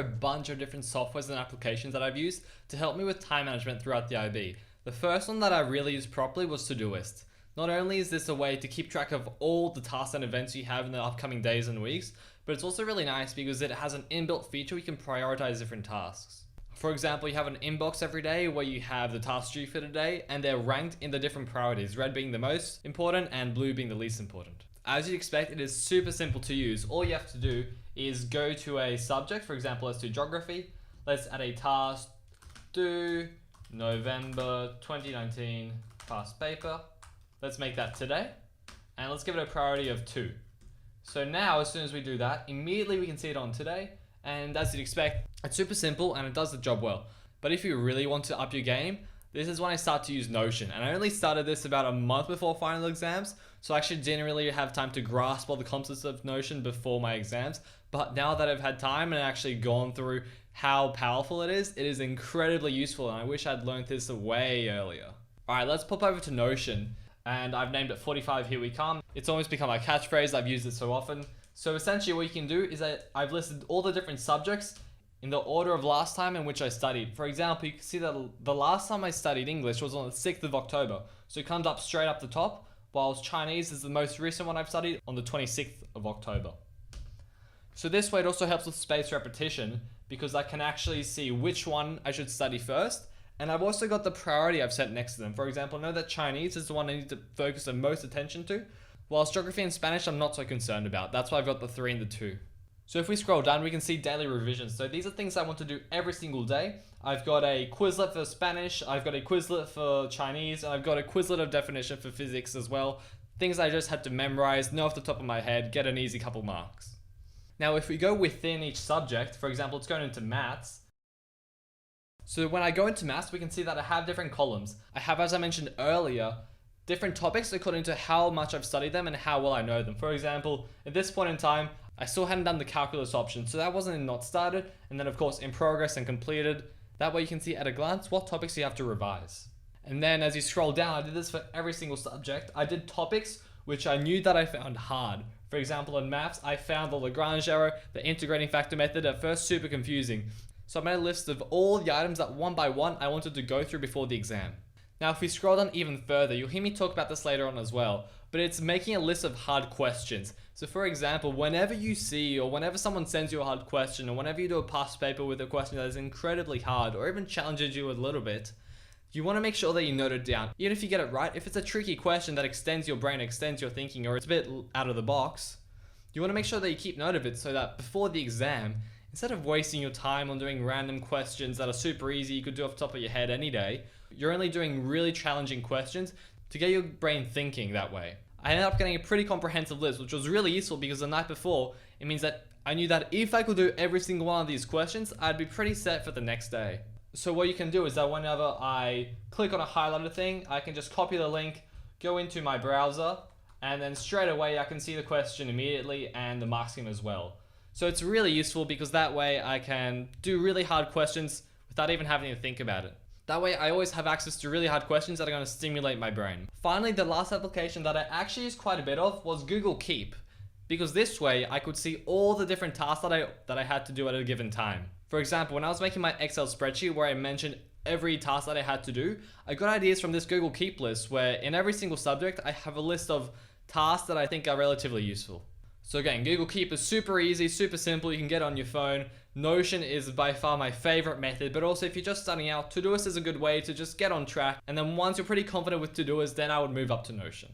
a bunch of different softwares and applications that I've used to help me with time management throughout the IB. The first one that I really used properly was Todoist. Not only is this a way to keep track of all the tasks and events you have in the upcoming days and weeks, but it's also really nice because it has an inbuilt feature where you can prioritize different tasks. For example, you have an inbox every day where you have the tasks due for the day and they're ranked in the different priorities, red being the most important and blue being the least important. As you'd expect, it is super simple to use. All you have to do is go to a subject. For example, let's do geography. Let's add a task, due November 2019 past paper. Let's make that today. And let's give it a priority of 2. So now, as soon as we do that, immediately we can see it on today. And as you'd expect, it's super simple and it does the job well. But if you really want to up your game, this is when I start to use Notion. And I only started this about a month before final exams, so I actually didn't really have time to grasp all the concepts of Notion before my exams. But now that I've had time and actually gone through how powerful it is incredibly useful, and I wish I'd learned this way earlier. Alright, let's pop over to Notion, and I've named it 45 Here We Come. It's almost become my catchphrase, I've used it so often. So essentially what you can do is that I've listed all the different subjects in the order of last time in which I studied. For example, you can see that the last time I studied English was on the 6th of October. So it comes up straight up the top, whilst Chinese is the most recent one I've studied on the 26th of October. So this way it also helps with spaced repetition because I can actually see which one I should study first. And I've also got the priority I've set next to them. For example, I know that Chinese is the one I need to focus the most attention to, whilst geography and Spanish I'm not so concerned about. That's why I've got the 3 and the 2. So if we scroll down, we can see daily revisions. So these are things I want to do every single day. I've got a Quizlet for Spanish, I've got a Quizlet for Chinese, and I've got a Quizlet of definition for physics as well. Things I just had to memorize, know off the top of my head, get an easy couple marks. Now if we go within each subject, for example, let's go into maths. So when I go into maths, we can see that I have different columns. I have, as I mentioned earlier, different topics according to how much I've studied them and how well I know them. For example, at this point in time, I still hadn't done the calculus option, so that wasn't in not started, and then of course in progress and completed. That way you can see at a glance what topics you have to revise. And then as you scroll down, I did this for every single subject. I did topics which I knew that I found hard. For example, in maths, I found the Lagrange error, the integrating factor method at first super confusing. So I made a list of all the items that one by one I wanted to go through before the exam. Now if we scroll down even further, you'll hear me talk about this later on as well, but it's making a list of hard questions. So for example, whenever you see or whenever someone sends you a hard question, or whenever you do a past paper with a question that is incredibly hard or even challenges you a little bit, you want to make sure that you note it down. Even if you get it right, if it's a tricky question that extends your brain, extends your thinking, or it's a bit out of the box, you want to make sure that you keep note of it so that before the exam, instead of wasting your time on doing random questions that are super easy, you could do off the top of your head any day, you're only doing really challenging questions to get your brain thinking that way. I ended up getting a pretty comprehensive list, which was really useful because the night before, it means that I knew that if I could do every single one of these questions, I'd be pretty set for the next day. So what you can do is that whenever I click on a highlighted thing, I can just copy the link, go into my browser, and then straight away I can see the question immediately and the mark scheme as well. So it's really useful because that way I can do really hard questions without even having to think about it. That way I always have access to really hard questions that are going to stimulate my brain. Finally, the last application that I actually used quite a bit of was Google Keep, because this way I could see all the different tasks that I had to do at a given time. For example, when I was making my Excel spreadsheet where I mentioned every task that I had to do, I got ideas from this Google Keep list where in every single subject I have a list of tasks that I think are relatively useful. So again, Google Keep is super easy, super simple, you can get on your phone. Notion is by far my favorite method, but also if you're just starting out, Todoist is a good way to just get on track. And then once you're pretty confident with Todoist, then I would move up to Notion.